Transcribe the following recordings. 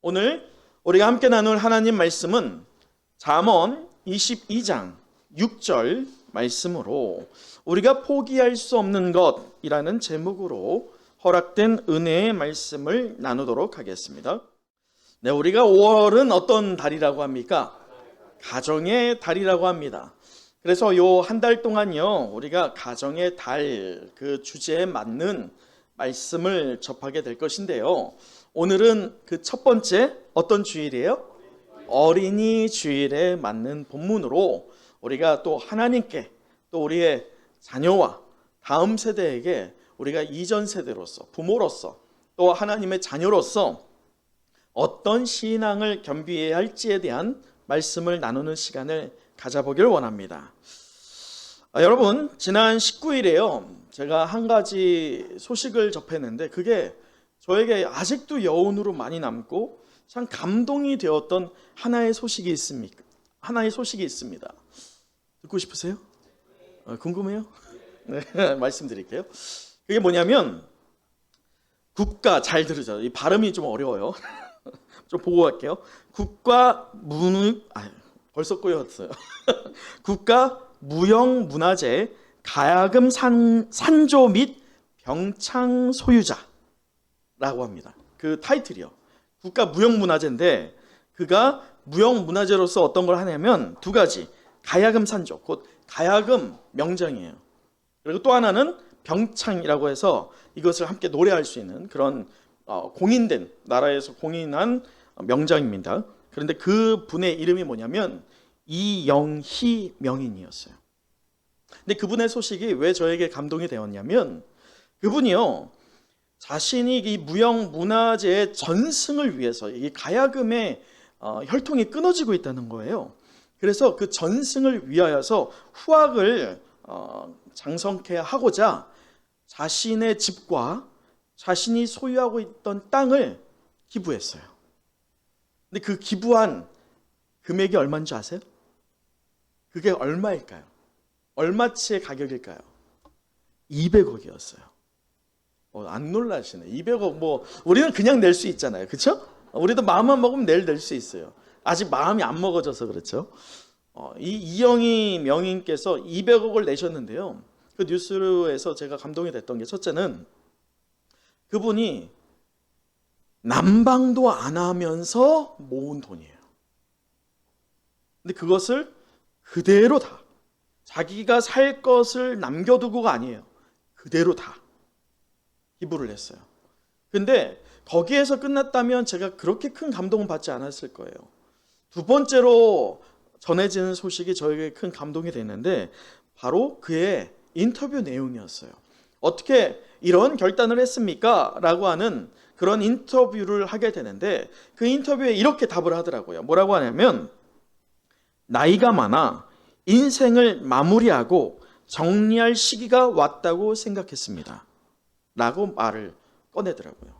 오늘 우리가 함께 나눌 하나님 말씀은 잠언 22장 6절 말씀으로 우리가 포기할 수 없는 것이라는 제목으로 허락된 은혜의 말씀을 나누도록 하겠습니다. 네, 우리가 5월은 어떤 달이라고 합니까? 가정의 달이라고 합니다. 그래서 요 한 달 동안요, 우리가 가정의 달 그 주제에 맞는 말씀을 접하게 될 것인데요. 오늘은 그 첫 번째 어떤 주일이에요? 어린이 주일에 맞는 본문으로 우리가 또 하나님께 또 우리의 자녀와 다음 세대에게 우리가 이전 세대로서 부모로서 또 하나님의 자녀로서 어떤 신앙을 겸비해야 할지에 대한 말씀을 나누는 시간을 가져보길 원합니다. 여러분, 지난 19일에요 제가 한 가지 소식을 접했는데 그게 저에게 아직도 여운으로 많이 남고 참 감동이 되었던 하나의 소식이 있습니다. 듣고 싶으세요? 궁금해요? 네, 말씀드릴게요. 그게 뭐냐면 국가, 잘 들으죠. 이 발음이 좀 어려워요. 좀 보고 갈게요. 벌써 꼬였어요. 국가 무형문화재 가야금 산조 및 병창 소유자라고 합니다. 그 타이틀이요. 국가 무형문화재인데 그가 무형문화재로서 어떤 걸 하냐면 두 가지. 가야금 산조, 곧 가야금 명장이에요. 그리고 또 하나는 병창이라고 해서 이것을 함께 노래할 수 있는 그런 공인된, 나라에서 공인한 명장입니다. 그런데 그 분의 이름이 뭐냐면 이영희 명인이었어요. 근데 그분의 소식이 왜 저에게 감동이 되었냐면 그분이요, 자신이 이 무형문화재의 전승을 위해서 이 가야금의 혈통이 끊어지고 있다는 거예요. 그래서 그 전승을 위하여서 후학을 장성케 하고자 자신의 집과 자신이 소유하고 있던 땅을 기부했어요. 근데 그 기부한 금액이 얼마인 줄 아세요? 그게 얼마일까요? 얼마치의 가격일까요? 200억이었어요. 안 놀라시네. 200억 우리는 그냥 낼 수 있잖아요. 그렇죠? 우리도 마음만 먹으면 내일 낼 수 있어요. 아직 마음이 안 먹어져서 그렇죠. 이 이영희 명인께서 200억을 내셨는데요. 그 뉴스에서 제가 감동이 됐던 게 첫째는 그분이 남방도 안 하면서 모은 돈이에요. 근데 그것을 그대로 다 자기가 살 것을 남겨두고가 아니에요. 그대로 다 기부를 했어요. 근데 거기에서 끝났다면 제가 그렇게 큰 감동은 받지 않았을 거예요. 두 번째로 전해지는 소식이 저에게 큰 감동이 됐는데 바로 그의 인터뷰 내용이었어요. 어떻게 이런 결단을 했습니까? 라고 하는 그런 인터뷰를 하게 되는데 그 인터뷰에 이렇게 답을 하더라고요. 뭐라고 하냐면 나이가 많아 인생을 마무리하고 정리할 시기가 왔다고 생각했습니다. 라고 말을 꺼내더라고요.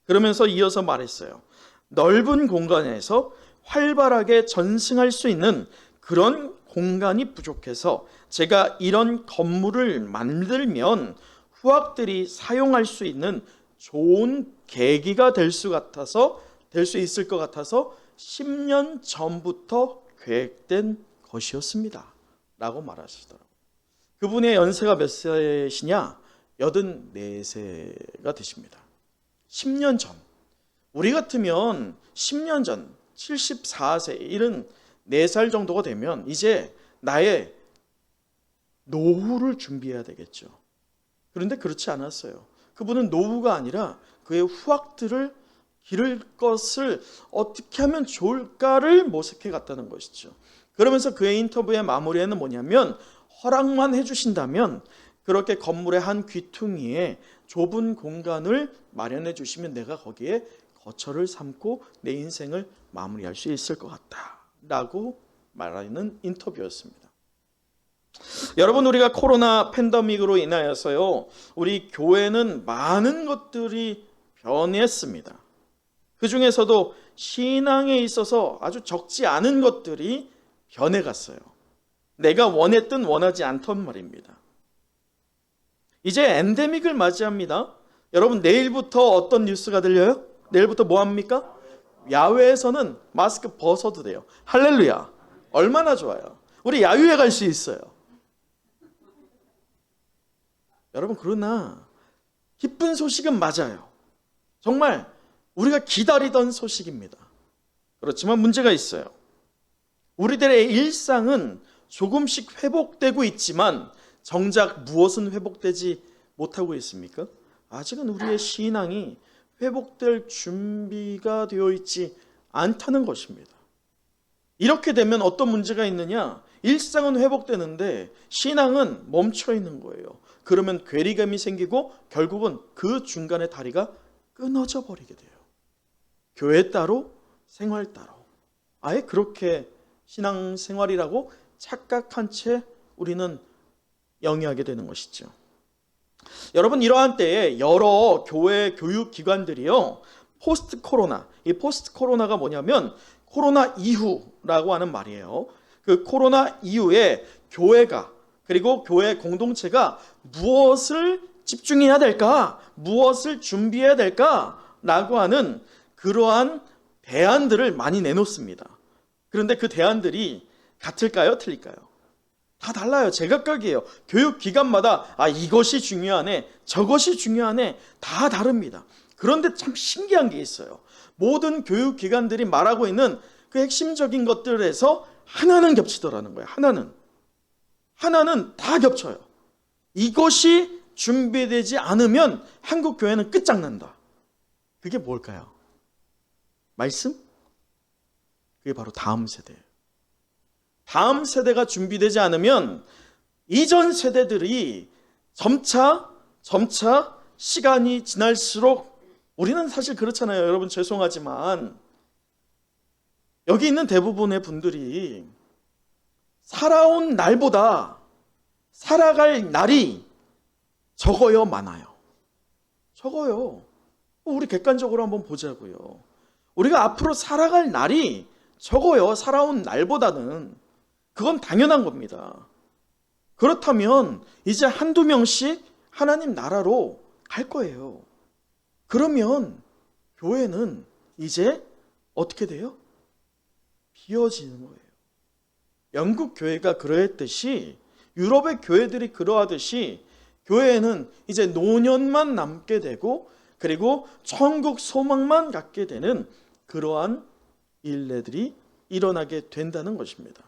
그러면서 이어서 말했어요. 넓은 공간에서 활발하게 전승할 수 있는 그런 공간이 부족해서 제가 이런 건물을 만들면 후학들이 사용할 수 있는 좋은 계기가 될 수 있을 것 같아서 10년 전부터 계획된 것이었습니다. 라고 말하시더라고요. 그분의 연세가 몇 세시냐? 84세가 되십니다. 10년 전. 우리 같으면 10년 전 74세, 74살 정도가 되면 이제 나의 노후를 준비해야 되겠죠. 그런데 그렇지 않았어요. 그분은 노후가 아니라 그의 후학들을 기를 것을 어떻게 하면 좋을까를 모색해 갔다는 것이죠. 그러면서 그의 인터뷰의 마무리에는 뭐냐면 허락만 해주신다면 그렇게 건물의 한 귀퉁이에 좁은 공간을 마련해 주시면 내가 거기에 거처를 삼고 내 인생을 마무리할 수 있을 것 같다 라고 말하는 인터뷰였습니다. 여러분, 우리가 코로나 팬데믹으로 인하여서요 우리 교회는 많은 것들이 변했습니다. 그 중에서도 신앙에 있어서 아주 적지 않은 것들이 변해갔어요. 내가 원했든 원하지 않던 말입니다. 이제 엔데믹을 맞이합니다. 여러분, 내일부터 어떤 뉴스가 들려요? 내일부터 뭐 합니까? 야외에서는 마스크 벗어도 돼요. 할렐루야. 얼마나 좋아요. 우리 야유회 갈 수 있어요. 여러분, 그러나 기쁜 소식은 맞아요. 정말 우리가 기다리던 소식입니다. 그렇지만 문제가 있어요. 우리들의 일상은 조금씩 회복되고 있지만 정작 무엇은 회복되지 못하고 있습니까? 아직은 우리의 신앙이 회복될 준비가 되어 있지 않다는 것입니다. 이렇게 되면 어떤 문제가 있느냐? 일상은 회복되는데 신앙은 멈춰 있는 거예요. 그러면 괴리감이 생기고 결국은 그 중간에 다리가 끊어져 버리게 돼요. 교회 따로, 생활 따로. 아예 그렇게 신앙생활이라고 착각한 채 우리는 영위하게 되는 것이죠. 여러분, 이러한 때에 여러 교회 교육기관들이요, 포스트 코로나, 이 포스트 코로나가 뭐냐면 코로나 이후라고 하는 말이에요. 그 코로나 이후에 교회가, 그리고 교회 공동체가 무엇을 집중해야 될까, 무엇을 준비해야 될까라고 하는 그러한 대안들을 많이 내놓습니다. 그런데 그 대안들이 같을까요? 틀릴까요? 다 달라요. 제각각이에요. 교육기관마다 이것이 중요하네, 저것이 중요하네, 다 다릅니다. 그런데 참 신기한 게 있어요. 모든 교육기관들이 말하고 있는 그 핵심적인 것들에서 하나는 겹치더라는 거예요. 하나는 다 겹쳐요. 이것이 준비되지 않으면 한국 교회는 끝장난다. 그게 뭘까요? 말씀? 그게 바로 다음 세대예요. 다음 세대가 준비되지 않으면 이전 세대들이 점차 시간이 지날수록, 우리는 사실 그렇잖아요. 여러분, 죄송하지만 여기 있는 대부분의 분들이 살아온 날보다 살아갈 날이 적어요, 많아요? 적어요. 우리 객관적으로 한번 보자고요. 우리가 앞으로 살아갈 날이 적어요, 살아온 날보다는. 그건 당연한 겁니다. 그렇다면 이제 한두 명씩 하나님 나라로 갈 거예요. 그러면 교회는 이제 어떻게 돼요? 비어지는 거예요. 영국 교회가 그러했듯이, 유럽의 교회들이 그러하듯이 교회는 이제 노년만 남게 되고, 그리고 천국 소망만 갖게 되는 그러한 일들이 일어나게 된다는 것입니다.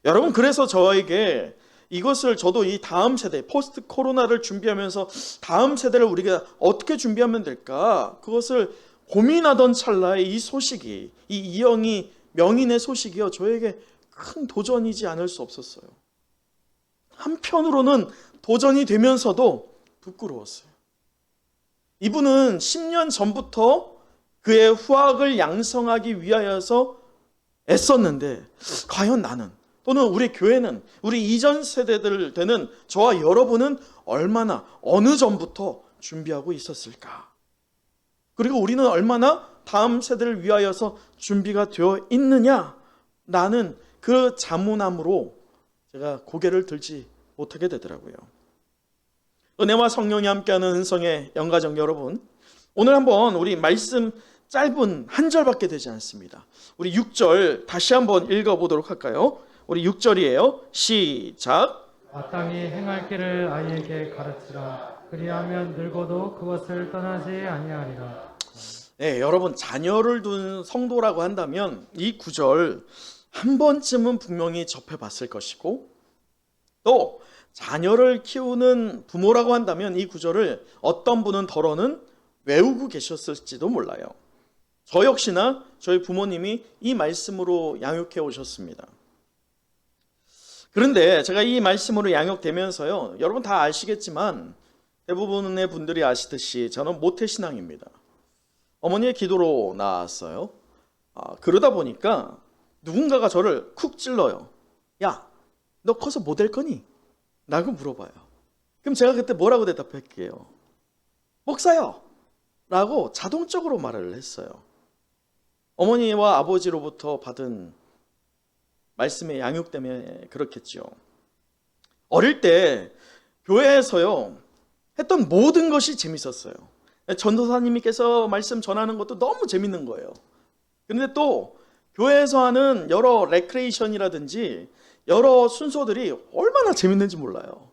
여러분, 그래서 저에게 이것을, 저도 이 다음 세대, 포스트 코로나를 준비하면서 다음 세대를 우리가 어떻게 준비하면 될까, 그것을 고민하던 찰나에 이 소식이, 이 이영희 명인의 소식이요, 저에게 큰 도전이지 않을 수 없었어요. 한편으로는 도전이 되면서도 부끄러웠어요. 이분은 10년 전부터 그의 후학을 양성하기 위하여서 애썼는데, 과연 나는, 또는 우리 교회는, 우리 이전 세대들 되는 저와 여러분은 얼마나, 어느 전부터 준비하고 있었을까? 그리고 우리는 얼마나 다음 세대를 위하여서 준비가 되어 있느냐? 라는 그 자문함으로 제가 고개를 들지 못하게 되더라고요. 은혜와 성령이 함께하는 은성의 영가족 여러분, 오늘 한번 우리 말씀 짧은 한 절밖에 되지 않습니다. 우리 6절 다시 한번 읽어보도록 할까요? 우리 6절이에요. 시작. 마땅히 행할 길을 아이에게 가르치라. 그리하면 늙어도 그것을 떠나지 아니하리라. 네, 여러분, 자녀를 둔 성도라고 한다면 이 구절 한 번쯤은 분명히 접해봤을 것이고, 또 자녀를 키우는 부모라고 한다면 이 구절을 어떤 분은 덜어는 외우고 계셨을지도 몰라요. 저 역시나 저희 부모님이 이 말씀으로 양육해 오셨습니다. 그런데 제가 이 말씀으로 양육되면서요, 여러분 다 아시겠지만 대부분의 분들이 아시듯이 저는 모태신앙입니다. 어머니의 기도로 나왔어요. 그러다 보니까 누군가가 저를 쿡 찔러요. 야, 너 커서 뭐 될 거니? 라고 물어봐요. 그럼 제가 그때 뭐라고 대답할게요? 목사요! 라고 자동적으로 말을 했어요. 어머니와 아버지로부터 받은 말씀의 양육 때문에 그렇겠죠. 어릴 때 교회에서요, 했던 모든 것이 재밌었어요. 전도사님께서 말씀 전하는 것도 너무 재밌는 거예요. 그런데 또 교회에서 하는 여러 레크레이션이라든지 여러 순서들이 얼마나 재밌는지 몰라요.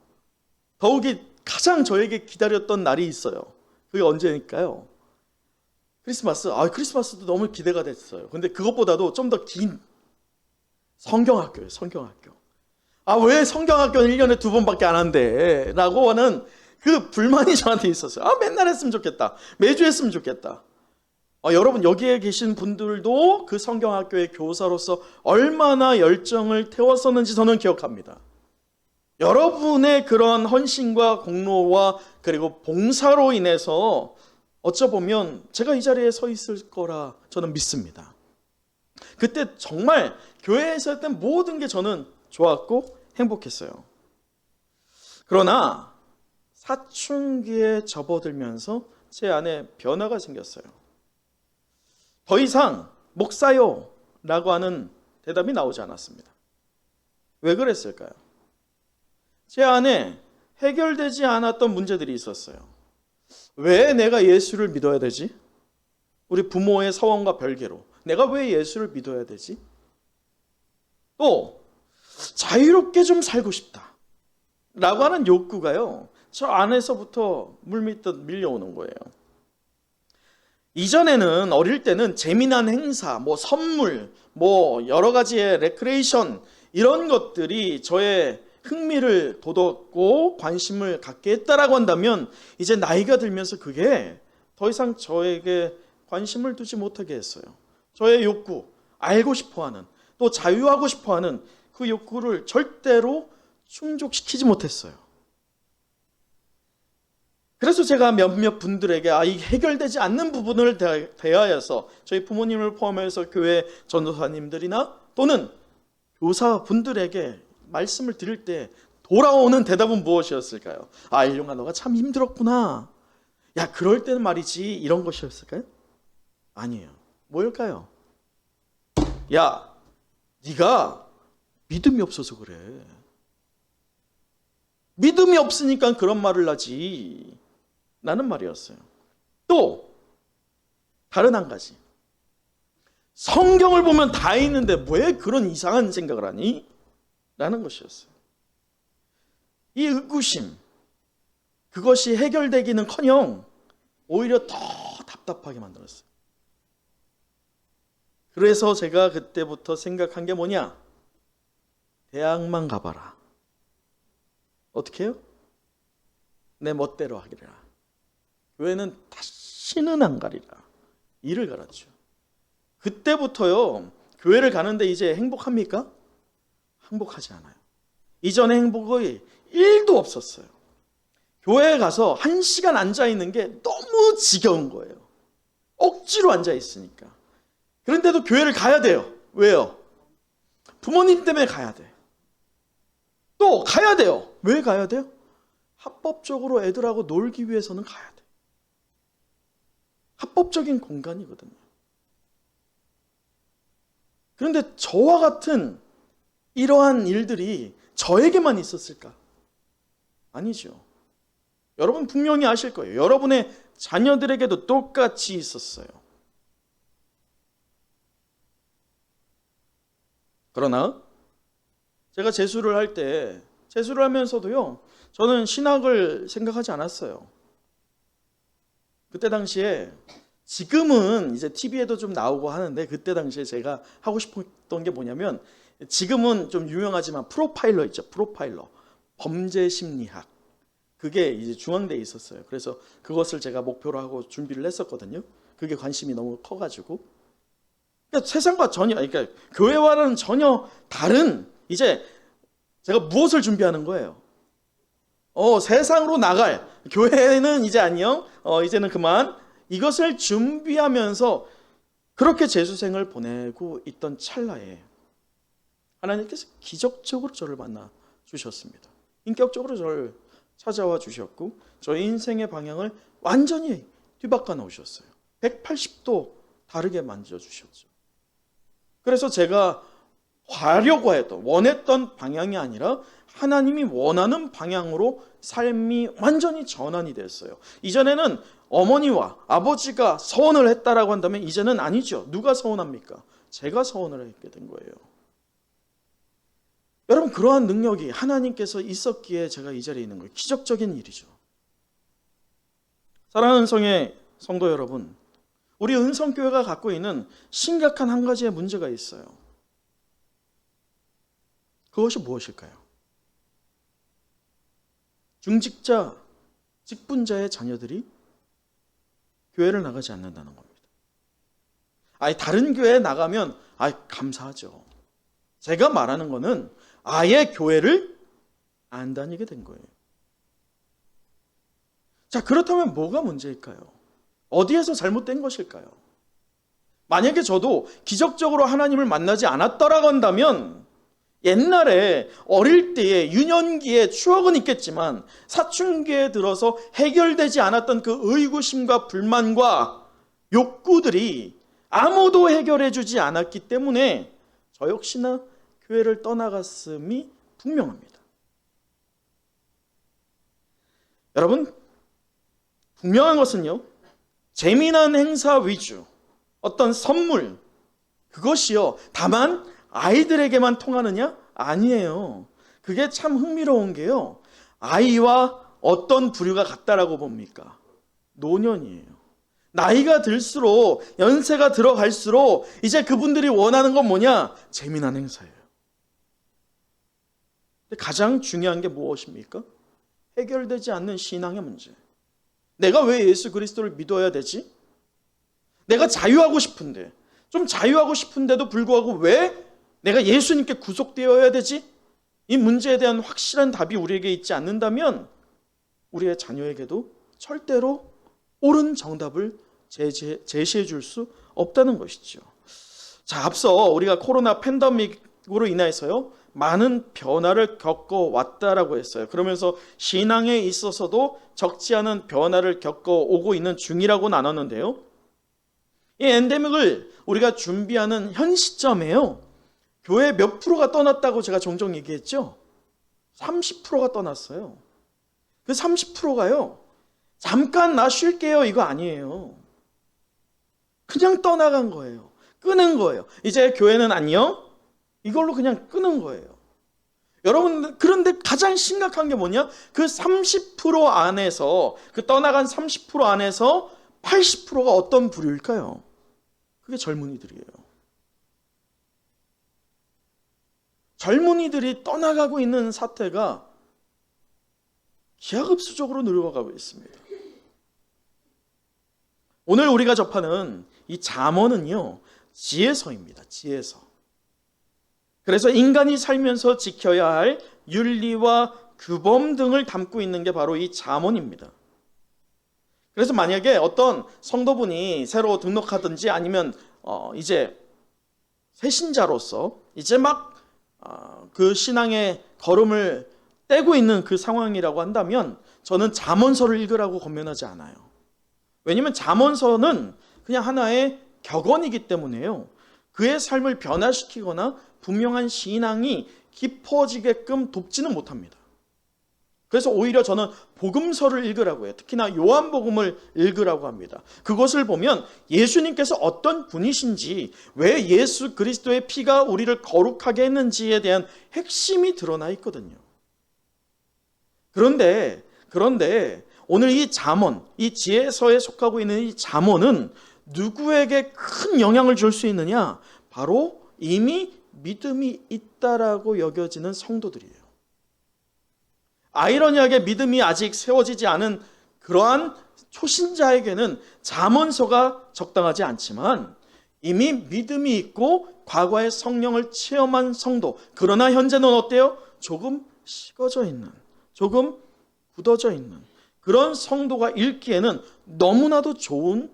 더욱이 가장 저에게 기다렸던 날이 있어요. 그게 언제니까요? 크리스마스. 크리스마스도 너무 기대가 됐어요. 근데 그것보다도 좀 더 긴 성경학교예요. 성경학교. 왜 성경학교는 1년에 2번밖에 안 한대? 라고 하는 그 불만이 저한테 있었어요. 맨날 했으면 좋겠다. 매주 했으면 좋겠다. 여러분 여기에 계신 분들도 그 성경학교의 교사로서 얼마나 열정을 태웠었는지 저는 기억합니다. 여러분의 그런 헌신과 공로와 그리고 봉사로 인해서 어쩌보면 제가 이 자리에 서 있을 거라 저는 믿습니다. 그때 정말 교회에서 했던 모든 게 저는 좋았고 행복했어요. 그러나 사춘기에 접어들면서 제 안에 변화가 생겼어요. 더 이상 목사요 라고 하는 대답이 나오지 않았습니다. 왜 그랬을까요? 제 안에 해결되지 않았던 문제들이 있었어요. 왜 내가 예수를 믿어야 되지? 우리 부모의 서원과 별개로 내가 왜 예수를 믿어야 되지? 또 자유롭게 좀 살고 싶다 라고 하는 욕구가요, 저 안에서부터 물밀듯 밀려오는 거예요. 이전에는 어릴 때는 재미난 행사, 선물, 여러 가지의 레크레이션 이런 것들이 저의 흥미를 돋웠고 관심을 갖게 했다라고 한다면 이제 나이가 들면서 그게 더 이상 저에게 관심을 두지 못하게 했어요. 저의 욕구, 알고 싶어하는, 또 자유하고 싶어하는 그 욕구를 절대로 충족시키지 못했어요. 그래서 제가 몇몇 분들에게 이 해결되지 않는 부분을 대하여서 저희 부모님을 포함해서 교회 전도사님들이나 또는 교사분들에게 말씀을 드릴 때 돌아오는 대답은 무엇이었을까요? 일용아 너가 참 힘들었구나. 야 그럴 때는 말이지 이런 것이었을까요? 아니에요. 뭐일까요? 야 네가 믿음이 없어서 그래. 믿음이 없으니까 그런 말을 하지 라는 말이었어요. 또 다른 한 가지, 성경을 보면 다 있는데 왜 그런 이상한 생각을 하니? 라는 것이었어요. 이 의구심, 그것이 해결되기는커녕 오히려 더 답답하게 만들었어요. 그래서 제가 그때부터 생각한 게 뭐냐? 대학만 가봐라. 어떻게 해요? 내 멋대로 하기라. 교회는 다시는 안 가리라. 이를 갈았죠. 그때부터요, 교회를 가는데 이제 행복합니까? 행복하지 않아요. 이전의 행복이 1도 없었어요. 교회에 가서 1시간 앉아있는 게 너무 지겨운 거예요. 억지로 앉아있으니까. 그런데도 교회를 가야 돼요. 왜요? 부모님 때문에 가야 돼. 또 가야 돼요. 왜 가야 돼요? 합법적으로 애들하고 놀기 위해서는 가야 돼. 합법적인 공간이거든요. 그런데 저와 같은 이러한 일들이 저에게만 있었을까? 아니죠. 여러분 분명히 아실 거예요. 여러분의 자녀들에게도 똑같이 있었어요. 그러나 제가 재수를 할 때, 재수를 하면서도요, 저는 신학을 생각하지 않았어요. 그때 당시에, 지금은 이제 TV에도 좀 나오고 하는데 그때 당시에 제가 하고 싶었던 게 뭐냐면, 지금은 좀 유명하지만 프로파일러 있죠. 프로파일러. 범죄 심리학. 그게 이제 중앙대에 있었어요. 그래서 그것을 제가 목표로 하고 준비를 했었거든요. 그게 관심이 너무 커가지고. 그러니까 세상과 전혀, 그러니까 교회와는 전혀 다른, 이제 제가 무엇을 준비하는 거예요? 세상으로 나갈, 교회는 이제 안녕, 이제는 그만, 이것을 준비하면서 그렇게 재수생을 보내고 있던 찰나에 하나님께서 기적적으로 저를 만나 주셨습니다. 인격적으로 저를 찾아와 주셨고 저의 인생의 방향을 완전히 뒤바꿔 놓으셨어요. 180도 다르게 만져주셨죠. 그래서 제가 가려고 했던, 원했던 방향이 아니라 하나님이 원하는 방향으로 삶이 완전히 전환이 됐어요. 이전에는 어머니와 아버지가 서원을 했다라고 한다면 이제는 아니죠. 누가 서원합니까? 제가 서원을 했게 된 거예요. 여러분, 그러한 능력이 하나님께서 있었기에 제가 이 자리에 있는 거예요. 기적적인 일이죠. 사랑하는 은성의 성도 여러분, 우리 은성교회가 갖고 있는 심각한 한 가지의 문제가 있어요. 그것이 무엇일까요? 중직자, 직분자의 자녀들이 교회를 나가지 않는다는 겁니다. 다른 교회에 나가면 감사하죠. 제가 말하는 거는 아예 교회를 안 다니게 된 거예요. 자, 그렇다면 뭐가 문제일까요? 어디에서 잘못된 것일까요? 만약에 저도 기적적으로 하나님을 만나지 않았더라고 한다면 옛날에 어릴 때의 유년기의 추억은 있겠지만 사춘기에 들어서 해결되지 않았던 그 의구심과 불만과 욕구들이 아무도 해결해 주지 않았기 때문에 저 역시나 교회를 떠나갔음이 분명합니다. 여러분, 분명한 것은요, 재미난 행사 위주, 어떤 선물, 그것이요, 다만 아이들에게만 통하느냐? 아니에요. 그게 참 흥미로운 게요, 아이와 어떤 부류가 같다라고 봅니까? 노년이에요. 나이가 들수록, 연세가 들어갈수록 이제 그분들이 원하는 건 뭐냐? 재미난 행사예요. 근데 가장 중요한 게 무엇입니까? 해결되지 않는 신앙의 문제. 내가 왜 예수 그리스도를 믿어야 되지? 내가 자유하고 싶은데, 좀 자유하고 싶은데도 불구하고 왜 내가 예수님께 구속되어야 되지? 이 문제에 대한 확실한 답이 우리에게 있지 않는다면 우리의 자녀에게도 절대로 옳은 정답을 제시해 줄 수 없다는 것이죠. 자, 앞서 우리가 코로나 팬데믹으로 인해서요, 많은 변화를 겪어왔다라고 했어요. 그러면서 신앙에 있어서도 적지 않은 변화를 겪어오고 있는 중이라고 나눴는데요. 이 엔데믹을 우리가 준비하는 현 시점에요, 교회 몇 프로가 떠났다고 제가 종종 얘기했죠? 30%가 떠났어요. 그 30%가요, 잠깐 나 쉴게요 이거 아니에요. 그냥 떠나간 거예요. 끊은 거예요. 이제 교회는 안녕? 이걸로 그냥 끊은 거예요. 여러분, 그런데 가장 심각한 게 뭐냐? 그 30% 안에서, 그 떠나간 30% 안에서 80%가 어떤 부류일까요? 그게 젊은이들이에요. 젊은이들이 떠나가고 있는 사태가 기하급수적으로 늘어가고 있습니다. 오늘 우리가 접하는 이 잠언은요, 지혜서입니다. 지혜서. 그래서 인간이 살면서 지켜야 할 윤리와 규범 등을 담고 있는 게 바로 이 잠언입니다. 그래서 만약에 어떤 성도분이 새로 등록하든지 아니면 이제 새신자로서 이제 막 그 신앙의 걸음을 떼고 있는 그 상황이라고 한다면 저는 잠언서를 읽으라고 권면하지 않아요. 왜냐하면 잠언서는 그냥 하나의 격언이기 때문에요, 그의 삶을 변화시키거나 분명한 신앙이 깊어지게끔 돕지는 못합니다. 그래서 오히려 저는 복음서를 읽으라고 해요. 특히나 요한복음을 읽으라고 합니다. 그것을 보면 예수님께서 어떤 분이신지, 왜 예수 그리스도의 피가 우리를 거룩하게 했는지에 대한 핵심이 드러나 있거든요. 그런데 오늘 이 잠언, 이 지혜서에 속하고 있는 이 잠언은 누구에게 큰 영향을 줄 수 있느냐? 바로 이미 믿음이 있다라고 여겨지는 성도들이에요. 아이러니하게 믿음이 아직 세워지지 않은 그러한 초신자에게는 잠언서가 적당하지 않지만, 이미 믿음이 있고 과거의 성령을 체험한 성도, 그러나 현재는 어때요? 조금 식어져 있는, 조금 굳어져 있는 그런 성도가 읽기에는 너무나도 좋은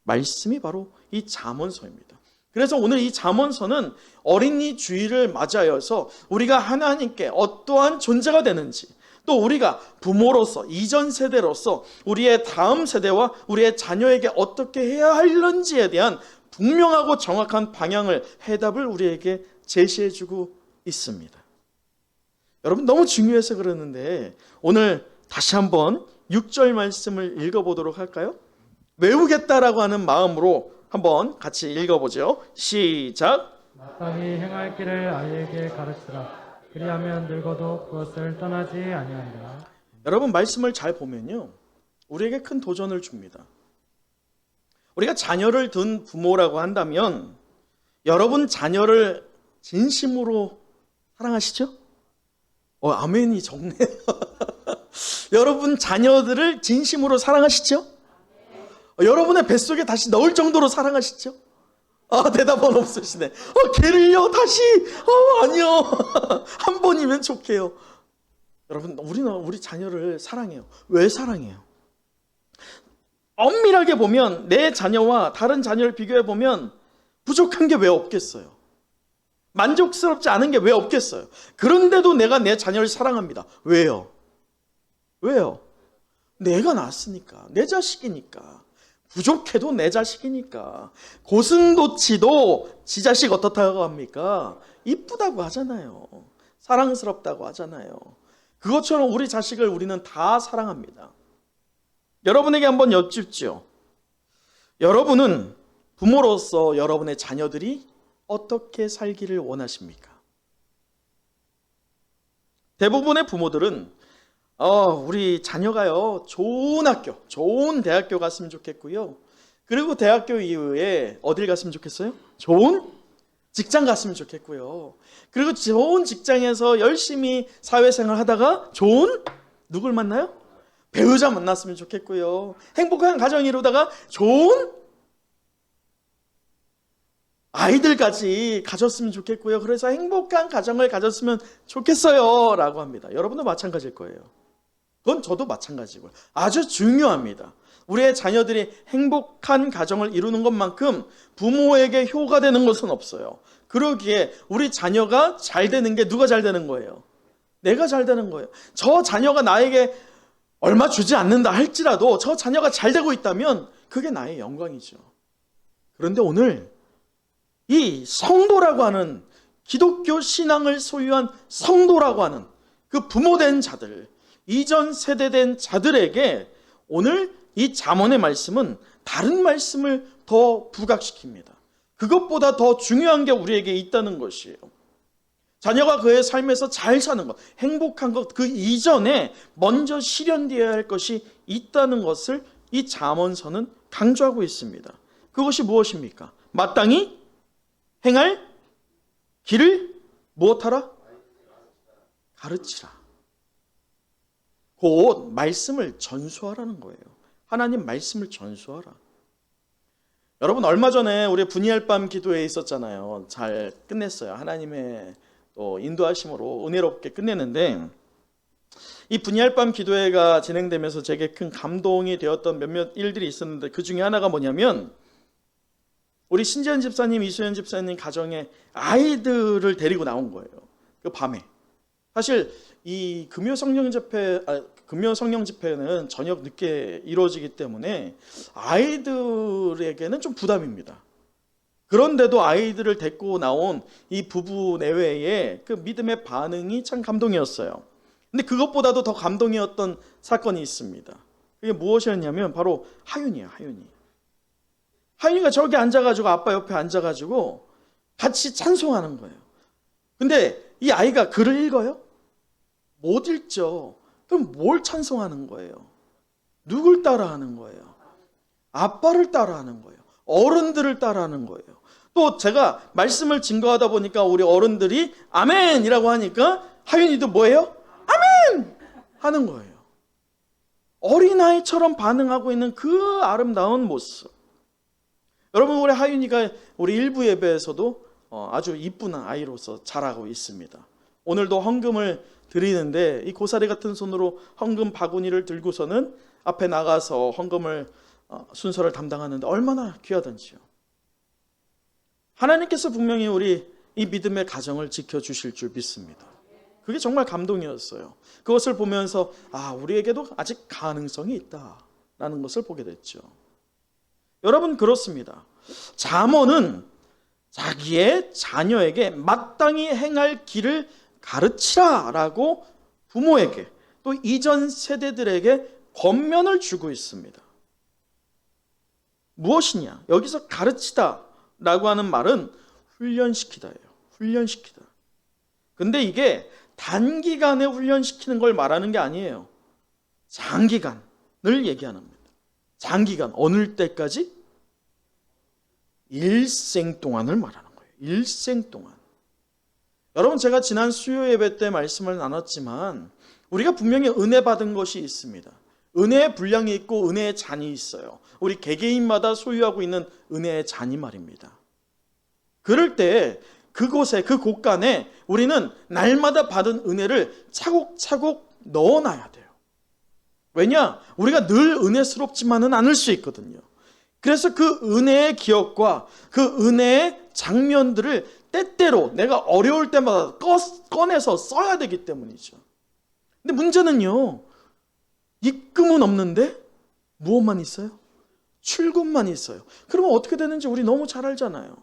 말씀이 바로 이 잠언서입니다. 그래서 오늘 이 잠언서는 어린이 주일을 맞이하여서 우리가 하나님께 어떠한 존재가 되는지, 또 우리가 부모로서, 이전 세대로서 우리의 다음 세대와 우리의 자녀에게 어떻게 해야 하는지에 대한 분명하고 정확한 방향을, 해답을 우리에게 제시해주고 있습니다. 여러분, 너무 중요해서 그러는데 오늘 다시 한번 6절 말씀을 읽어보도록 할까요? 외우겠다라고 하는 마음으로 한번 같이 읽어보죠. 시작. 마땅히 행할 길을 아이에게 가르치라. 그리하면 늙어도 그것을 떠나지 아니하리라. 여러분 말씀을 잘 보면요, 우리에게 큰 도전을 줍니다. 우리가 자녀를 둔 부모라고 한다면 여러분 자녀를 진심으로 사랑하시죠? 아멘이 적네요. 여러분 자녀들을 진심으로 사랑하시죠? 여러분의 뱃속에 다시 넣을 정도로 사랑하시죠? 대답은 없으시네. 걔를요 다시? 아니요. 한 번이면 좋게요. 여러분 우리는 우리 자녀를 사랑해요. 왜 사랑해요? 엄밀하게 보면 내 자녀와 다른 자녀를 비교해 보면 부족한 게 왜 없겠어요? 만족스럽지 않은 게 왜 없겠어요? 그런데도 내가 내 자녀를 사랑합니다. 왜요? 왜요? 내가 낳았으니까. 내 자식이니까. 부족해도 내 자식이니까. 고슴도치도 지 자식 어떻다고 합니까? 이쁘다고 하잖아요. 사랑스럽다고 하잖아요. 그것처럼 우리 자식을 우리는 다 사랑합니다. 여러분에게 한번 여쭙죠. 여러분은 부모로서 여러분의 자녀들이 어떻게 살기를 원하십니까? 대부분의 부모들은 우리 자녀가요 좋은 학교, 좋은 대학교 갔으면 좋겠고요. 그리고 대학교 이후에 어딜 갔으면 좋겠어요? 좋은 직장 갔으면 좋겠고요. 그리고 좋은 직장에서 열심히 사회생활 하다가 좋은 누굴 만나요? 배우자 만났으면 좋겠고요. 행복한 가정 이루다가 좋은 아이들까지 가졌으면 좋겠고요. 그래서 행복한 가정을 가졌으면 좋겠어요 라고 합니다. 여러분도 마찬가지일 거예요. 그건 저도 마찬가지고요. 아주 중요합니다. 우리의 자녀들이 행복한 가정을 이루는 것만큼 부모에게 효가 되는 것은 없어요. 그러기에 우리 자녀가 잘 되는 게 누가 잘 되는 거예요? 내가 잘 되는 거예요. 저 자녀가 나에게 얼마 주지 않는다 할지라도 저 자녀가 잘 되고 있다면 그게 나의 영광이죠. 그런데 오늘 이 성도라고 하는 기독교 신앙을 소유한 성도라고 하는 그 부모된 자들, 이전 세대된 자들에게 오늘 이 잠언의 말씀은 다른 말씀을 더 부각시킵니다. 그것보다 더 중요한 게 우리에게 있다는 것이에요. 자녀가 그의 삶에서 잘 사는 것, 행복한 것, 그 이전에 먼저 실현되어야 할 것이 있다는 것을 이 잠언서는 강조하고 있습니다. 그것이 무엇입니까? 마땅히 행할 길을 무엇하라? 가르치라. 곧 말씀을 전수하라는 거예요. 하나님 말씀을 전수하라. 여러분 얼마 전에 우리 분이할 밤 기도회에 있었잖아요. 잘 끝냈어요. 하나님의 또 인도하심으로 은혜롭게 끝냈는데 이 분이할 밤 기도회가 진행되면서 제게 큰 감동이 되었던 몇몇 일들이 있었는데 그 중에 하나가 뭐냐면 우리 신지현 집사님, 이수연 집사님 가정에 아이들을 데리고 나온 거예요. 그 밤에. 사실 이 금요 성령 집회는 저녁 늦게 이루어지기 때문에 아이들에게는 좀 부담입니다. 그런데도 아이들을 데리고 나온 이 부부 내외의 그 믿음의 반응이 참 감동이었어요. 근데 그것보다도 더 감동이었던 사건이 있습니다. 그게 무엇이었냐면 바로 하윤이에요. 하윤이가 저기 앉아가지고 아빠 옆에 앉아가지고 같이 찬송하는 거예요. 근데 이 아이가 글을 읽어요? 못 읽죠. 그럼 뭘 찬송하는 거예요? 누굴 따라하는 거예요? 아빠를 따라하는 거예요. 어른들을 따라하는 거예요. 또 제가 말씀을 증거하다 보니까 우리 어른들이 아멘이라고 하니까 하윤이도 뭐예요? 아멘! 하는 거예요. 어린아이처럼 반응하고 있는 그 아름다운 모습. 여러분 우리 하윤이가 우리 일부 예배에서도 아주 이쁜 아이로서 자라고 있습니다. 오늘도 헌금을 드리는데 이 고사리 같은 손으로 헌금 바구니를 들고서는 앞에 나가서 헌금을 순서를 담당하는데 얼마나 귀하던지요. 하나님께서 분명히 우리 이 믿음의 가정을 지켜주실 줄 믿습니다. 그게 정말 감동이었어요. 그것을 보면서 우리에게도 아직 가능성이 있다라는 것을 보게 됐죠. 여러분 그렇습니다. 잠언은 자기의 자녀에게 마땅히 행할 길을 가르치라라고 부모에게 또 이전 세대들에게 권면을 주고 있습니다. 무엇이냐? 여기서 가르치다 라고 하는 말은 훈련시키다예요. 훈련시키다. 근데 이게 단기간에 훈련시키는 걸 말하는 게 아니에요. 장기간을 얘기하는 겁니다. 장기간, 어느 때까지? 일생 동안을 말하는 거예요. 일생 동안. 여러분, 제가 지난 수요 예배 때 말씀을 나눴지만 우리가 분명히 은혜 받은 것이 있습니다. 은혜의 분량이 있고 은혜의 잔이 있어요. 우리 개개인마다 소유하고 있는 은혜의 잔이 말입니다. 그럴 때 그곳에, 그 곳간에 우리는 날마다 받은 은혜를 차곡차곡 넣어놔야 돼요. 왜냐? 우리가 늘 은혜스럽지만은 않을 수 있거든요. 그래서 그 은혜의 기억과 그 은혜의 장면들을 때때로 내가 어려울 때마다 꺼내서 써야 되기 때문이죠. 근데 문제는요, 입금은 없는데 무엇만 있어요? 출금만 있어요. 그러면 어떻게 되는지 우리 너무 잘 알잖아요.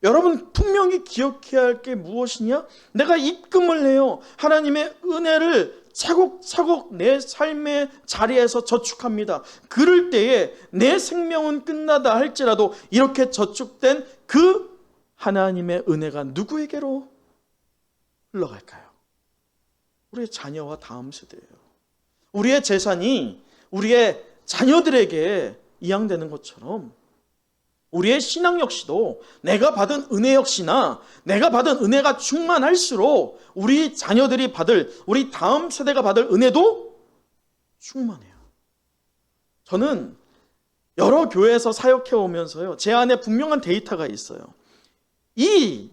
여러분, 분명히 기억해야 할 게 무엇이냐? 내가 입금을 해요. 하나님의 은혜를 차곡차곡 내 삶의 자리에서 저축합니다. 그럴 때에 내 생명은 끝나다 할지라도 이렇게 저축된 그 하나님의 은혜가 누구에게로 흘러갈까요? 우리의 자녀와 다음 세대예요. 우리의 재산이 우리의 자녀들에게 이양되는 것처럼 우리의 신앙 역시도 내가 받은 은혜 역시나 내가 받은 은혜가 충만할수록 우리 자녀들이 받을, 우리 다음 세대가 받을 은혜도 충만해요. 저는 여러 교회에서 사역해 오면서요, 제 안에 분명한 데이터가 있어요.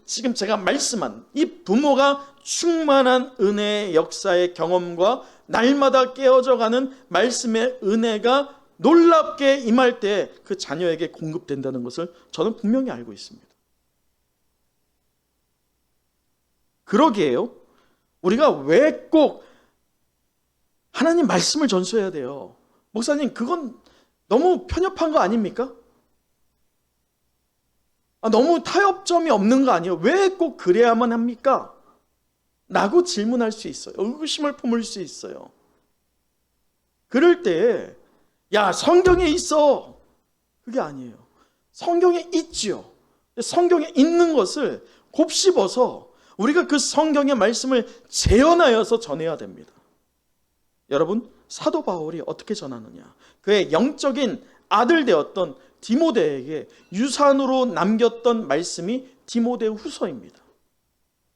지금 제가 말씀한 이 부모가 충만한 은혜의 역사의 경험과 날마다 깨어져가는 말씀의 은혜가 놀랍게 임할 때 그 자녀에게 공급된다는 것을 저는 분명히 알고 있습니다. 그러기에요, 우리가 왜 꼭 하나님 말씀을 전수해야 돼요? 목사님, 그건 너무 편협한 거 아닙니까? 너무 타협점이 없는 거 아니에요? 왜 꼭 그래야만 합니까? 라고 질문할 수 있어요. 의구심을 품을 수 있어요. 그럴 때 야, 성경에 있어. 그게 아니에요. 성경에 있지요. 성경에 있는 것을 곱씹어서 우리가 그 성경의 말씀을 재현하여서 전해야 됩니다. 여러분, 사도 바울이 어떻게 전하느냐? 그의 영적인 아들 되었던 디모데에게 유산으로 남겼던 말씀이 디모데후서입니다.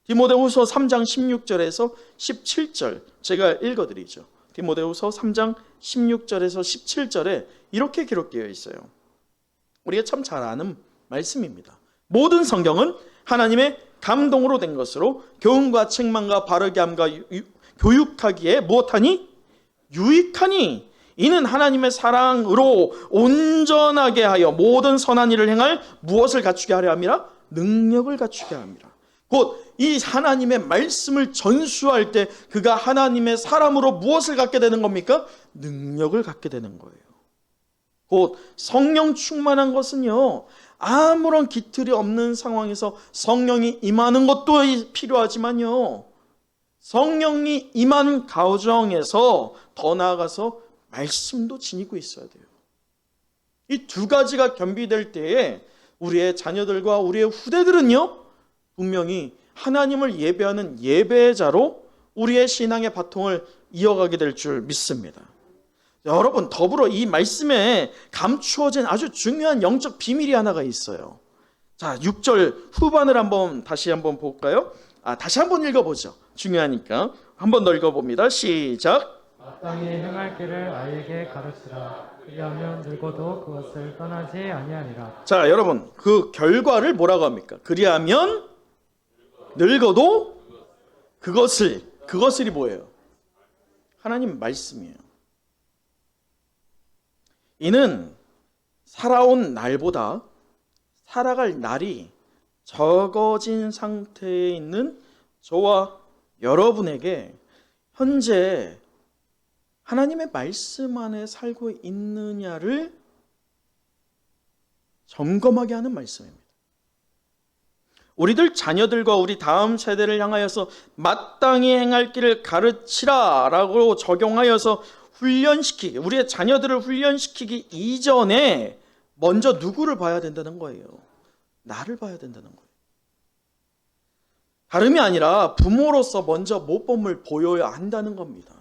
디모데후서 3장 16절에서 17절 제가 읽어드리죠. 디모데후서 3장 16절에서 17절에 이렇게 기록되어 있어요. 우리가 참 잘 아는 말씀입니다. 모든 성경은 하나님의 감동으로 된 것으로 교훈과 책망과 바르게 함과 교육하기에 무엇하니? 유익하니 이는 하나님의 사랑으로 온전하게 하여 모든 선한 일을 행할 무엇을 갖추게 하려 함이라? 능력을 갖추게 함이라. 곧 이 하나님의 말씀을 전수할 때 그가 하나님의 사람으로 무엇을 갖게 되는 겁니까? 능력을 갖게 되는 거예요. 곧 성령 충만한 것은요, 아무런 기틀이 없는 상황에서 성령이 임하는 것도 필요하지만요, 성령이 임한 가정에서 더 나아가서 말씀도 지니고 있어야 돼요. 이 두 가지가 겸비될 때에 우리의 자녀들과 우리의 후대들은요, 분명히 하나님을 예배하는 예배자로 우리의 신앙의 바통을 이어가게 될 줄 믿습니다. 여러분, 더불어 이 말씀에 감추어진 아주 중요한 영적 비밀이 하나가 있어요. 자, 6절 후반을 다시 한번 볼까요? 다시 한번 읽어보죠. 중요하니까 한 번 더 읽어봅니다. 시작. 마땅히 행할 길을 아이에게 가르치라. 그리하면 늙어도 그것을 떠나지 아니하리라. 자, 여러분, 그 결과를 뭐라고 합니까? 그리하면 늙어도 그것을이 뭐예요? 하나님 말씀이에요. 이는 살아온 날보다 살아갈 날이 적어진 상태에 있는 저와 여러분에게 현재 하나님의 말씀 안에 살고 있느냐를 점검하게 하는 말씀입니다. 우리들 자녀들과 우리 다음 세대를 향하여서 마땅히 행할 길을 가르치라 라고 적용하여서 훈련시키기, 우리의 자녀들을 훈련시키기 이전에 먼저 누구를 봐야 된다는 거예요? 나를 봐야 된다는 거예요. 다름이 아니라 부모로서 먼저 모범을 보여야 한다는 겁니다.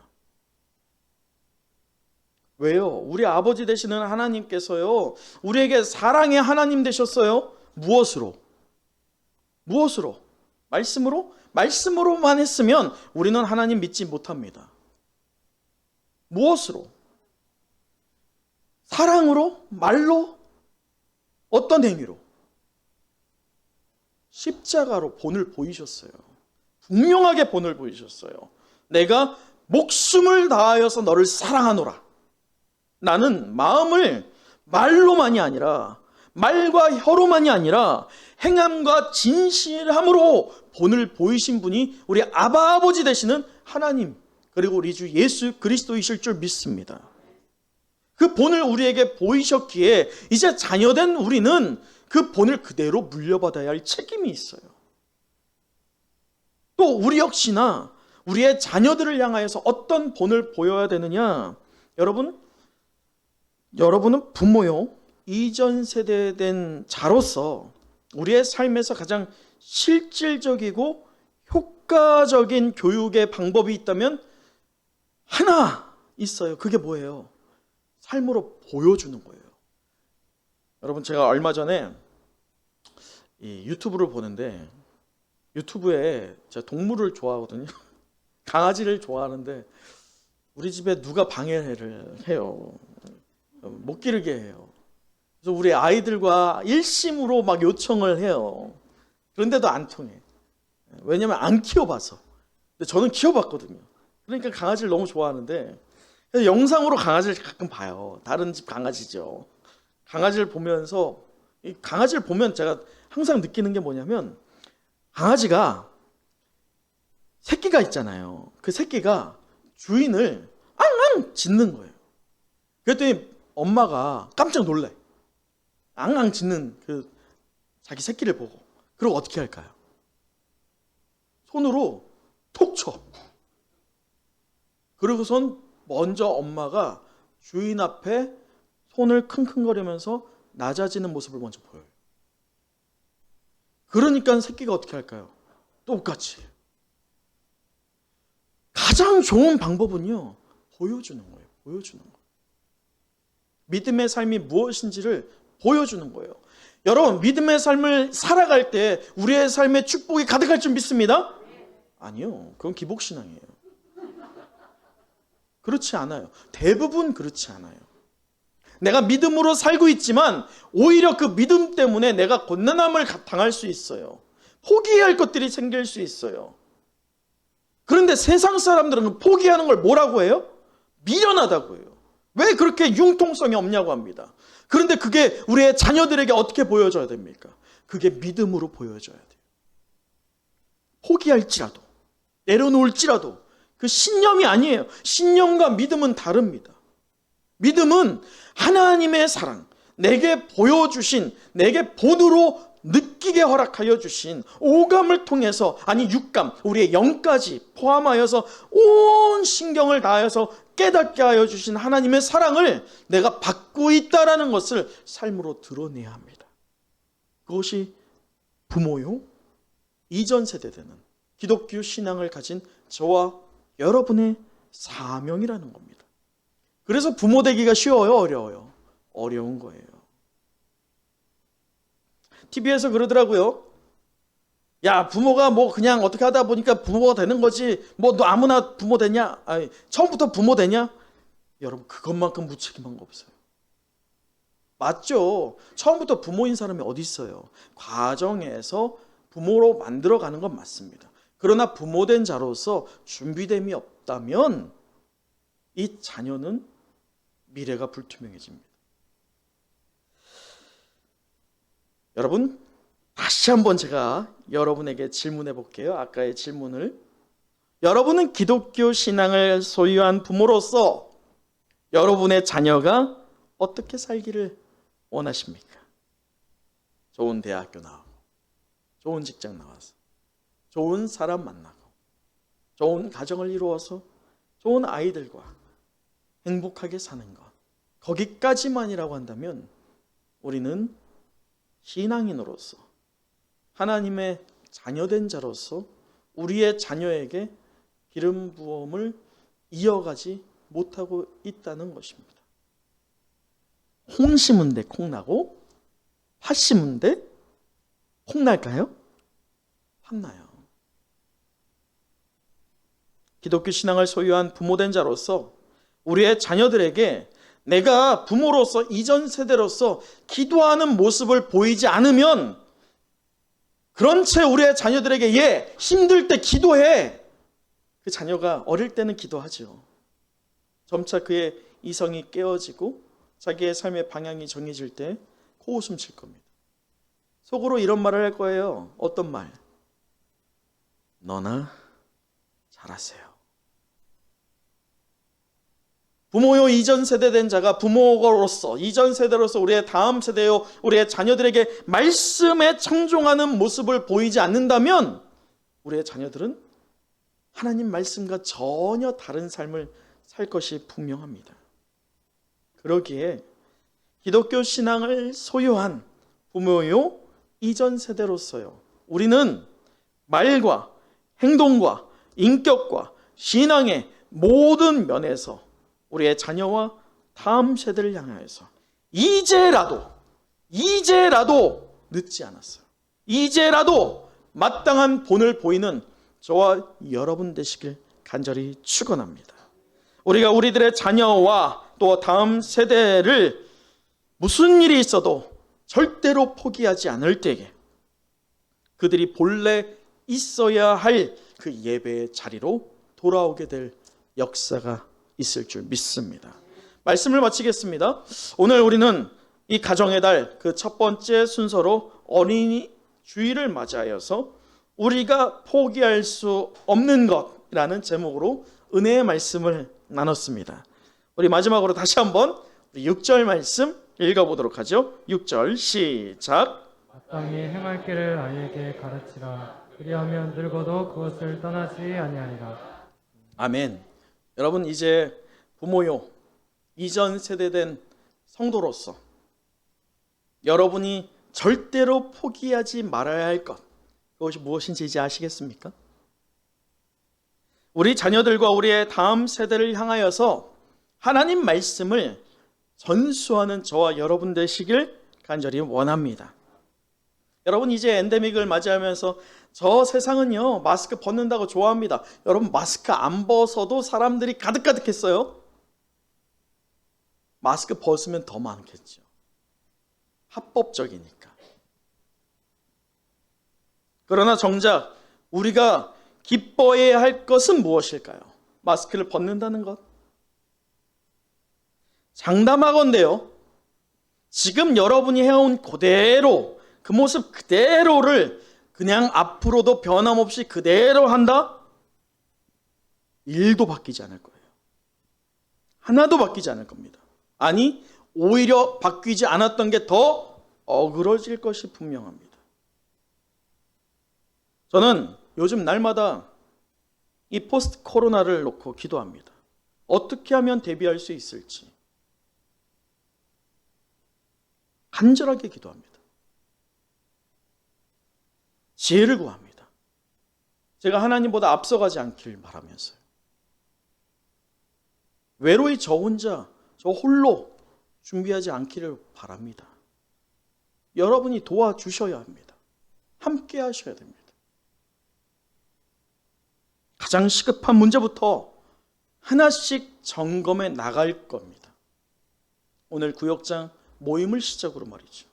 왜요? 우리 아버지 되시는 하나님께서요, 우리에게 사랑의 하나님 되셨어요. 무엇으로? 무엇으로? 말씀으로? 말씀으로만 했으면 우리는 하나님 믿지 못합니다. 무엇으로? 사랑으로? 말로? 어떤 행위로? 십자가로 본을 보이셨어요. 분명하게 본을 보이셨어요. 내가 목숨을 다하여서 너를 사랑하노라. 나는 마음을 말로만이 아니라, 말과 혀로만이 아니라 행함과 진실함으로 본을 보이신 분이 우리 아바 아버지 되시는 하나님, 그리고 우리 주 예수 그리스도이실 줄 믿습니다. 그 본을 우리에게 보이셨기에 이제 자녀된 우리는 그 본을 그대로 물려받아야 할 책임이 있어요. 또 우리 역시나 우리의 자녀들을 향하여서 어떤 본을 보여야 되느냐? 여러분은 부모요, 이전 세대에 된 자로서 우리의 삶에서 가장 실질적이고 효과적인 교육의 방법이 있다면 하나 있어요. 그게 뭐예요? 삶으로 보여주는 거예요. 여러분, 제가 얼마 전에 이 유튜브를 보는데, 유튜브에 제가 동물을 좋아하거든요. 강아지를 좋아하는데 우리 집에 누가 방해를 해요. 못 기르게 해요. 그래서 우리 아이들과 일심으로 막 요청을 해요. 그런데도 안 통해. 왜냐면 안 키워봐서. 근데 저는 키워봤거든요. 그러니까 강아지를 너무 좋아하는데, 그래서 영상으로 강아지를 가끔 봐요. 다른 집 강아지죠. 강아지를 보면서, 이 강아지를 보면 제가 항상 느끼는 게 뭐냐면, 강아지가 새끼가 있잖아요. 그 새끼가 주인을 앙앙 짖는 거예요. 그랬더니 엄마가 깜짝 놀래. 앙앙 짖는 그 자기 새끼를 보고. 그리고 어떻게 할까요? 손으로 톡 쳐. 그리고선 먼저 엄마가 주인 앞에 손을 킁킁거리면서 낮아지는 모습을 먼저 보여요. 그러니까 새끼가 어떻게 할까요? 똑같이. 가장 좋은 방법은요, 보여주는 거예요. 보여주는 거예요. 믿음의 삶이 무엇인지를 보여주는 거예요. 여러분, 믿음의 삶을 살아갈 때 우리의 삶에 축복이 가득할 줄 믿습니다? 아니요. 그건 기복신앙이에요. 그렇지 않아요. 대부분 그렇지 않아요. 내가 믿음으로 살고 있지만 오히려 그 믿음 때문에 내가 곤란함을 당할 수 있어요. 포기해야 할 것들이 생길 수 있어요. 그런데 세상 사람들은 포기하는 걸 뭐라고 해요? 미련하다고 해요. 왜 그렇게 융통성이 없냐고 합니다. 그런데 그게 우리의 자녀들에게 어떻게 보여줘야 됩니까? 그게 믿음으로 보여줘야 돼요. 포기할지라도, 내려놓을지라도 그 신념이 아니에요. 신념과 믿음은 다릅니다. 믿음은 하나님의 사랑, 내게 보여주신, 내게 본으로 느끼게 허락하여 주신 오감을 통해서, 아니 육감, 우리의 영까지 포함하여서 온 신경을 다하여서 깨닫게 하여 주신 하나님의 사랑을 내가 받고 있다라는 것을 삶으로 드러내야 합니다. 그것이 부모요, 이전 세대되는 기독교 신앙을 가진 저와 여러분의 사명이라는 겁니다. 그래서 부모 되기가 쉬워요, 어려워요? 어려운 거예요. TV에서 그러더라고요. 야, 부모가 뭐 그냥 어떻게 하다 보니까 부모가 되는 거지. 뭐 너 아무나 부모 되냐? 아니, 처음부터 부모 되냐? 여러분, 그것만큼 무책임한 거 없어요. 맞죠? 처음부터 부모인 사람이 어디 있어요? 과정에서 부모로 만들어가는 건 맞습니다. 그러나 부모된 자로서 준비됨이 없다면 이 자녀는 미래가 불투명해집니다. 여러분, 다시 한번 제가 여러분에게 질문해 볼게요. 아까의 질문을. 여러분은 기독교 신앙을 소유한 부모로서 여러분의 자녀가 어떻게 살기를 원하십니까? 좋은 대학교 나오고, 좋은 직장 나와서 좋은 사람 만나고 좋은 가정을 이루어서 좋은 아이들과 행복하게 사는 것, 거기까지만이라고 한다면 우리는 신앙인으로서 하나님의 자녀된 자로서 우리의 자녀에게 기름 부음을 이어가지 못하고 있다는 것입니다. 콩 심은 데 콩 나고 팥 심은 데 콩 날까요? 확 나요. 기독교 신앙을 소유한 부모된 자로서 우리의 자녀들에게 내가 부모로서 이전 세대로서 기도하는 모습을 보이지 않으면 그런 채 우리의 자녀들에게 얘 힘들 때 기도해. 그 자녀가 어릴 때는 기도하죠. 점차 그의 이성이 깨어지고 자기의 삶의 방향이 정해질 때 코웃음 칠 겁니다. 속으로 이런 말을 할 거예요. 어떤 말? 너나 잘하세요. 부모요 이전 세대된 자가 부모로서 이전 세대로서 우리의 다음 세대요 우리의 자녀들에게 말씀에 청종하는 모습을 보이지 않는다면 우리의 자녀들은 하나님 말씀과 전혀 다른 삶을 살 것이 분명합니다. 그러기에 기독교 신앙을 소유한 부모요 이전 세대로서요 우리는 말과 행동과 인격과 신앙의 모든 면에서 우리의 자녀와 다음 세대를 향하여서 이제라도 늦지 않았어요. 이제라도 마땅한 본을 보이는 저와 여러분 되시길 간절히 축원합니다. 우리가 우리들의 자녀와 또 다음 세대를 무슨 일이 있어도 절대로 포기하지 않을 때에 그들이 본래 있어야 할 그 예배의 자리로 돌아오게 될 역사가 있을 줄 믿습니다. 말씀을 마치겠습니다. 오늘 우리는 이 가정의 달 그 첫 번째 순서로 어린이 주일을 맞이하여서 우리가 포기할 수 없는 것이라는 제목으로 은혜의 말씀을 나눴습니다. 우리 마지막으로 다시 한번 6절 말씀 읽어보도록 하죠. 6절 시작. 마땅히 행할 길을 아이에게 가르치라. 그리하면 늙어도 그것을 떠나지 아니하리라. 아멘. 여러분 이제 부모요 이전 세대된 성도로서 여러분이 절대로 포기하지 말아야 할 것 그것이 무엇인지 이제 아시겠습니까? 우리 자녀들과 우리의 다음 세대를 향하여서 하나님 말씀을 전수하는 저와 여러분 되시길 간절히 원합니다. 여러분 이제 엔데믹을 맞이하면서 저 세상은요 마스크 벗는다고 좋아합니다. 여러분 마스크 안 벗어도 사람들이 가득가득했어요. 마스크 벗으면 더 많겠죠. 합법적이니까. 그러나 정작 우리가 기뻐해야 할 것은 무엇일까요? 마스크를 벗는다는 것. 장담하건대요. 지금 여러분이 해온 그대로 그 모습 그대로를 그냥 앞으로도 변함없이 그대로 한다? 일도 바뀌지 않을 거예요. 하나도 바뀌지 않을 겁니다. 아니 오히려 바뀌지 않았던 게 더 어그러질 것이 분명합니다. 저는 요즘 날마다 이 포스트 코로나를 놓고 기도합니다. 어떻게 하면 대비할 수 있을지 간절하게 기도합니다. 지혜를 구합니다. 제가 하나님보다 앞서가지 않길 바라면서요. 외로이 저 혼자 저 홀로 준비하지 않기를 바랍니다. 여러분이 도와주셔야 합니다. 함께 하셔야 됩니다. 가장 시급한 문제부터 하나씩 점검해 나갈 겁니다. 오늘 구역장 모임을 시작으로 말이죠.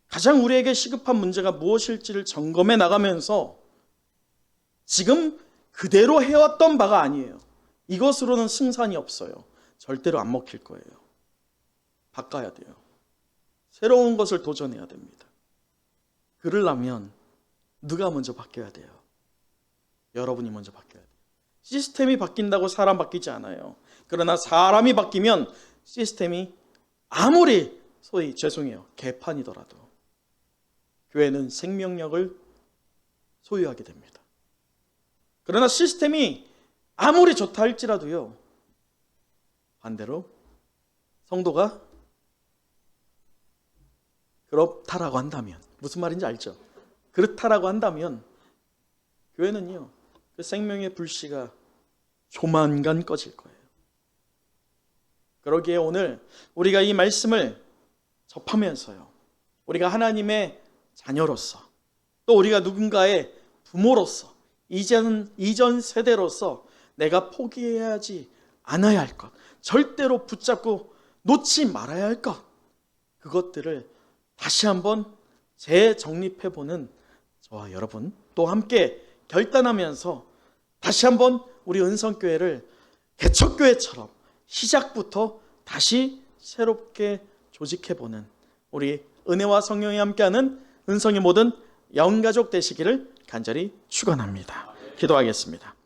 가장 우리에게 시급한 문제가 무엇일지를 점검해 나가면서 지금 그대로 해왔던 바가 아니에요. 이것으로는 승산이 없어요. 절대로 안 먹힐 거예요. 바꿔야 돼요. 새로운 것을 도전해야 됩니다. 그러려면 누가 먼저 바뀌어야 돼요? 여러분이 먼저 바뀌어야 돼요. 시스템이 바뀐다고 사람 바뀌지 않아요. 그러나 사람이 바뀌면 시스템이 아무리 소위 죄송해요 개판이더라도 교회는 생명력을 소유하게 됩니다. 그러나 시스템이 아무리 좋다 할지라도요, 반대로 성도가 그렇다라고 한다면, 무슨 말인지 알죠? 그렇다라고 한다면 교회는요, 그 생명의 불씨가 조만간 꺼질 거예요. 그러기에 오늘 우리가 이 말씀을 접하면서요, 우리가 하나님의 자녀로서, 또 우리가 누군가의 부모로서, 이전 세대로서 내가 포기해야 하지 않아야 할 것, 절대로 붙잡고 놓지 말아야 할 것, 그것들을 다시 한번 재정립해보는 저와 여러분 또 함께 결단하면서 다시 한번 우리 은성교회를 개척교회처럼 시작부터 다시 새롭게 조직해보는 우리 은혜와 성령이 함께하는 은성의 모든 영가족 되시기를 간절히 축원합니다. 기도하겠습니다.